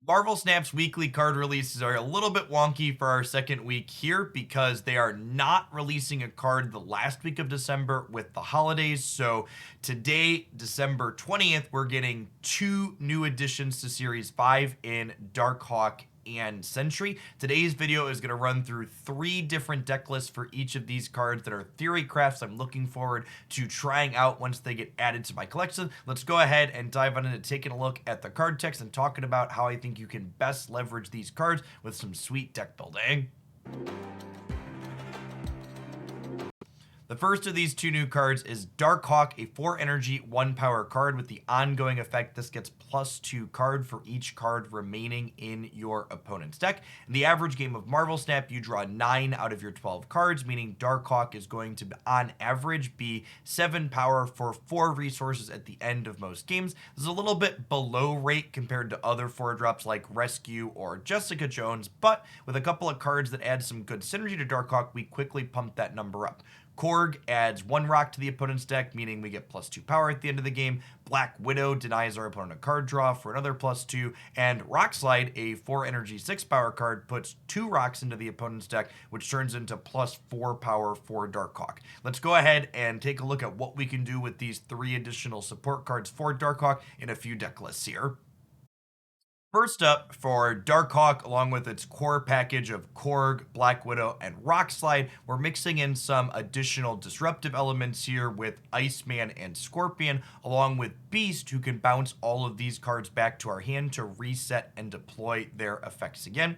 Marvel Snap's weekly card releases are a little bit wonky for our second week here because they are not releasing a card the last week of December with the holidays. So today, December 20th, we're getting two new additions to Series 5 in Darkhawk and Sentry. Today's video is going to run through three different deck lists for each of these cards that are theory crafts I'm looking forward to trying out once they get added to my collection. Let's go ahead and dive on into taking a look at the card text and talking about how I think you can best leverage these cards with some sweet deck building. The first of these two new cards is Darkhawk, a 4 energy, 1 power card with the ongoing effect this gets +2 card for each card remaining in your opponent's deck. In the average game of Marvel Snap, you draw 9 out of your 12 cards, meaning Darkhawk is going to, on average, be 7 power for 4 resources at the end of most games. This is a little bit below rate compared to other 4-drops like Rescue or Jessica Jones, but with a couple of cards that add some good synergy to Darkhawk, we quickly pump that number up. Korg adds 1 rock to the opponent's deck, meaning we get +2 power at the end of the game. Black Widow denies our opponent a card draw for another +2. And Rock Slide, a 4 energy, 6 power card, puts 2 rocks into the opponent's deck, which turns into +4 power for Darkhawk. Let's go ahead and take a look at what we can do with these 3 additional support cards for Darkhawk in a few deck lists here. First up, for Darkhawk, along with its core package of Korg, Black Widow, and Rock Slide, we're mixing in some additional disruptive elements here with Iceman and Scorpion, along with Beast, who can bounce all of these cards back to our hand to reset and deploy their effects again.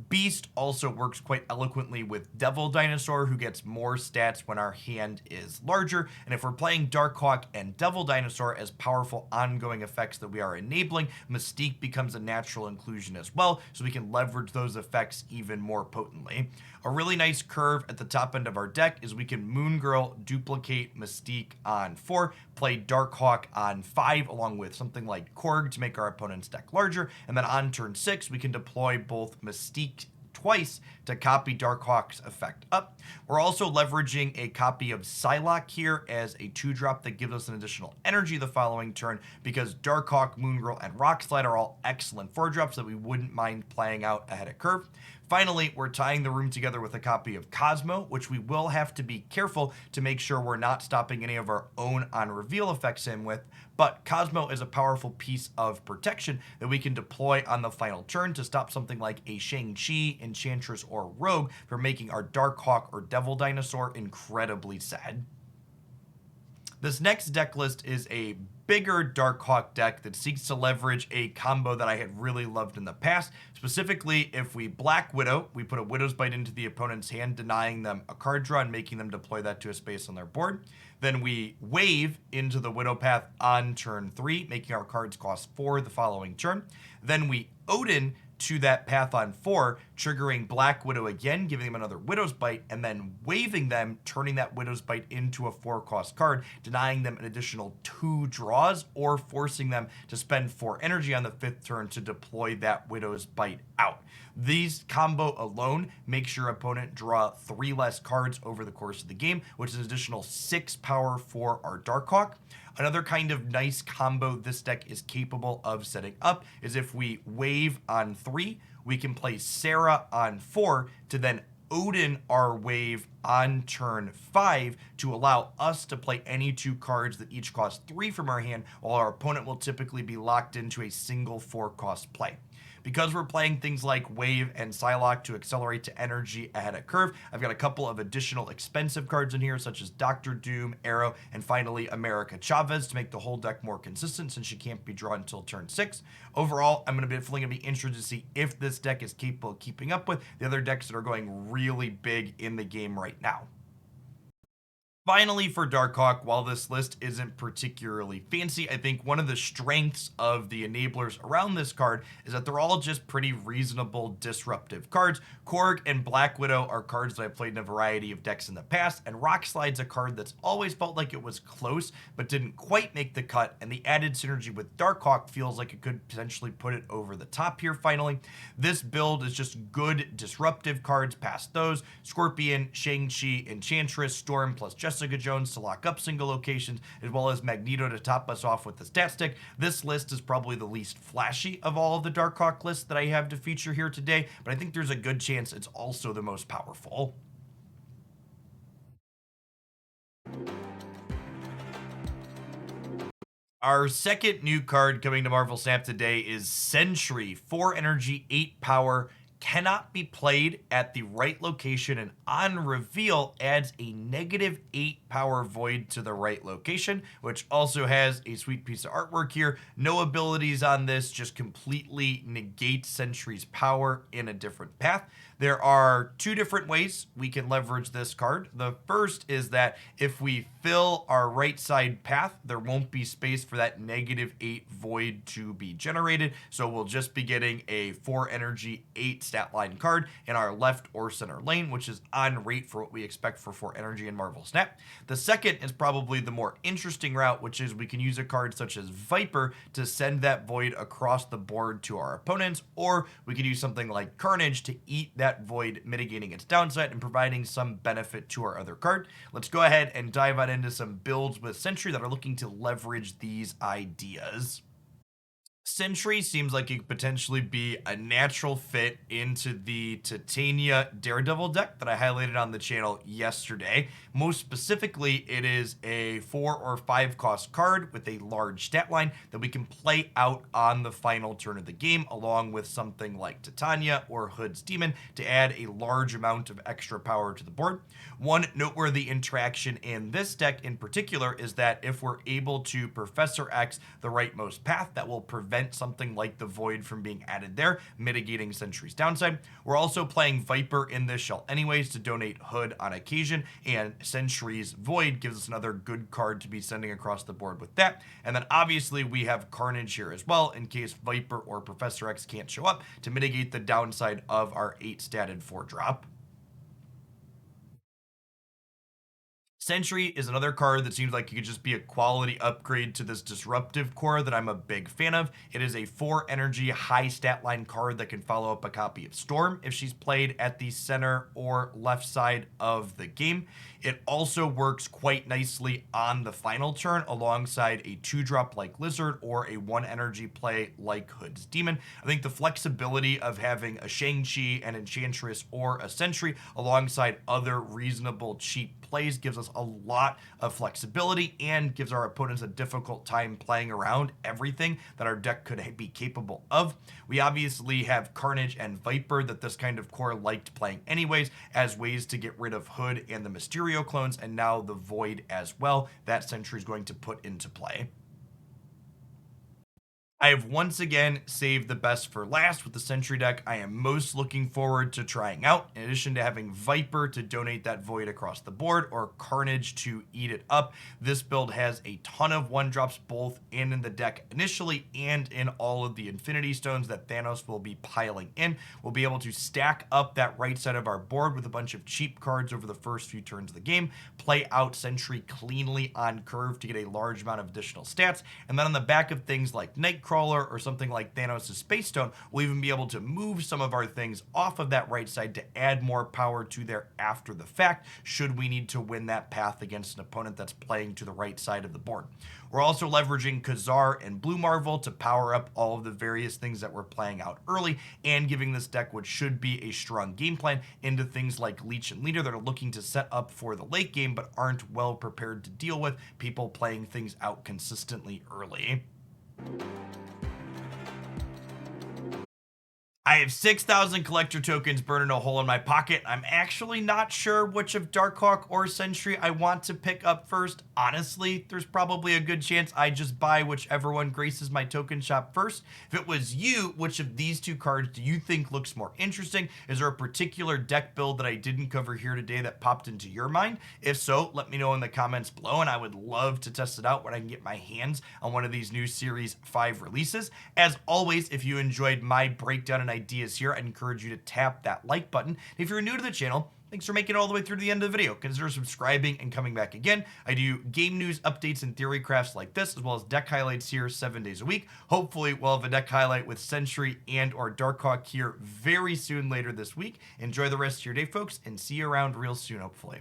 Beast also works quite eloquently with Devil Dinosaur, who gets more stats when our hand is larger. And if we're playing Darkhawk and Devil Dinosaur as powerful ongoing effects that we are enabling, Mystique becomes a natural inclusion as well, so we can leverage those effects even more potently. A really nice curve at the top end of our deck is we can Moon Girl, duplicate Mystique on 4, play Darkhawk on 5, along with something like Korg to make our opponent's deck larger, and then on turn 6, we can deploy both Mystique twice to copy Darkhawk's effect up. We're also leveraging a copy of Psylocke here as a 2-drop that gives us an additional energy the following turn, because Darkhawk, Moon Girl, and Rock Slide are all excellent 4-drops that we wouldn't mind playing out ahead of curve. Finally, we're tying the room together with a copy of Cosmo, which we will have to be careful to make sure we're not stopping any of our own on-reveal effects in with, but Cosmo is a powerful piece of protection that we can deploy on the final turn to stop something like a Shang-Chi, Enchantress, or Rogue from making our Darkhawk or Devil Dinosaur incredibly sad. This next deck list is a bigger Darkhawk deck that seeks to leverage a combo that I had really loved in the past. Specifically, if we Black Widow, we put a Widow's Bite into the opponent's hand, denying them a card draw and making them deploy that to a space on their board. Then we Wave into the Widow Path on turn 3, making our cards cost 4 the following turn. Then we Odin to that path on 4, triggering Black Widow again, giving them another Widow's Bite, and then waving them, turning that Widow's Bite into a 4-cost card, denying them an additional 2 draws, or forcing them to spend 4 energy on the 5th turn to deploy that Widow's Bite out. These combo alone makes your opponent draw 3 less cards over the course of the game, which is an additional 6 power for our Darkhawk. Another kind of nice combo this deck is capable of setting up is if we Wave on 3, we can play Sarah on 4 to then Odin our Wave on turn 5 to allow us to play any 2 cards that each cost 3 from our hand, while our opponent will typically be locked into a single 4-cost play. Because we're playing things like Wave and Psylocke to accelerate to energy ahead of curve, I've got a couple of additional expensive cards in here, such as Dr. Doom, Arrow, and finally America Chavez to make the whole deck more consistent since she can't be drawn until turn 6. Overall, I'm definitely going to be interested to see if this deck is capable of keeping up with the other decks that are going really big in the game right now. Finally, for Darkhawk, while this list isn't particularly fancy, I think one of the strengths of the enablers around this card is that they're all just pretty reasonable disruptive cards. Korg and Black Widow are cards that I've played in a variety of decks in the past, and Rock Slide's a card that's always felt like it was close, but didn't quite make the cut, and the added synergy with Darkhawk feels like it could potentially put it over the top here finally. This build is just good disruptive cards past those. Scorpion, Shang-Chi, Enchantress, Storm plus Jessica Jessica Jones to lock up single locations, as well as Magneto to top us off with the stat stick. This list is probably the least flashy of all of the Darkhawk lists that I have to feature here today, but I think there's a good chance it's also the most powerful. Our second new card coming to Marvel Snap today is Sentry, 4 energy, 8 power, cannot be played at the right location, and on reveal adds a -8 power void to the right location, which also has a sweet piece of artwork here. No abilities on this, just completely negate Sentry's power in a different path. There are 2 different ways we can leverage this card. The first is that if we fill our right side path, there won't be space for that -8 void to be generated, so we'll just be getting a 4 energy, 8 stat line card in our left or center lane, which is on rate for what we expect for 4 energy in Marvel Snap. The second is probably the more interesting route, which is we can use a card such as Viper to send that void across the board to our opponents, or we could use something like Carnage to eat that void, mitigating its downside and providing some benefit to our other card. Let's go ahead and dive on into some builds with Sentry that are looking to leverage these ideas. Sentry seems like it could potentially be a natural fit into the Titania Daredevil deck that I highlighted on the channel yesterday. Most specifically, it is a 4 or 5 cost card with a large stat line that we can play out on the final turn of the game, along with something like Titania or Hood's Demon to add a large amount of extra power to the board. One noteworthy interaction in this deck in particular is that if we're able to Professor X the rightmost path, that will prevent something like the void from being added there, mitigating Sentry's downside. We're also playing Viper in this shell anyways to donate Hood on occasion, and Sentry's void gives us another good card to be sending across the board with that. And then obviously we have Carnage here as well in case Viper or Professor X can't show up to mitigate the downside of our 8 statted 4-drop. Sentry is another card that seems like it could just be a quality upgrade to this disruptive core that I'm a big fan of. It is a 4 energy, high stat line card that can follow up a copy of Storm if she's played at the center or left side of the game. It also works quite nicely on the final turn alongside a 2-drop like Lizard or a 1 energy play like Hood's Demon. I think the flexibility of having a Shang-Chi, an Enchantress, or a Sentry alongside other reasonable cheap plays gives us a lot of flexibility and gives our opponents a difficult time playing around everything that our deck could be capable of. We obviously have Carnage and Viper that this kind of core liked playing anyways as ways to get rid of Hood and the Mysterio clones, and now the Void as well that Sentry is going to put into play. I have once again saved the best for last with the Sentry deck I am most looking forward to trying out. In addition to having Viper to donate that void across the board or Carnage to eat it up, this build has a ton of 1-drops both in the deck initially and in all of the Infinity Stones that Thanos will be piling in. We'll be able to stack up that right side of our board with a bunch of cheap cards over the first few turns of the game, play out Sentry cleanly on curve to get a large amount of additional stats, and then on the back of things like Nightcrawler or something like Thanos' Space Stone, we'll even be able to move some of our things off of that right side to add more power to there after the fact, should we need to win that path against an opponent that's playing to the right side of the board. We're also leveraging Khazar and Blue Marvel to power up all of the various things that we're playing out early and giving this deck what should be a strong game plan into things like Leech and Leader that are looking to set up for the late game but aren't well prepared to deal with people playing things out consistently early. I have 6,000 collector tokens burning a hole in my pocket. I'm actually not sure which of Darkhawk or Sentry I want to pick up first. Honestly, there's probably a good chance I just buy whichever one graces my token shop first. If it was you, which of these 2 cards do you think looks more interesting? Is there a particular deck build that I didn't cover here today that popped into your mind? If so, let me know in the comments below, and I would love to test it out when I can get my hands on one of these new Series 5 releases. As always, if you enjoyed my breakdown and ideas here, I'd encourage you to tap that like button. If you're new to the channel, thanks for making it all the way through to the end of the video. Consider subscribing and coming back again. I do game news updates and theory crafts like this, as well as deck highlights here 7 days a week. Hopefully we'll have a deck highlight with Sentry and or Darkhawk here very soon later this week. Enjoy the rest of your day, folks, and see you around real soon, hopefully.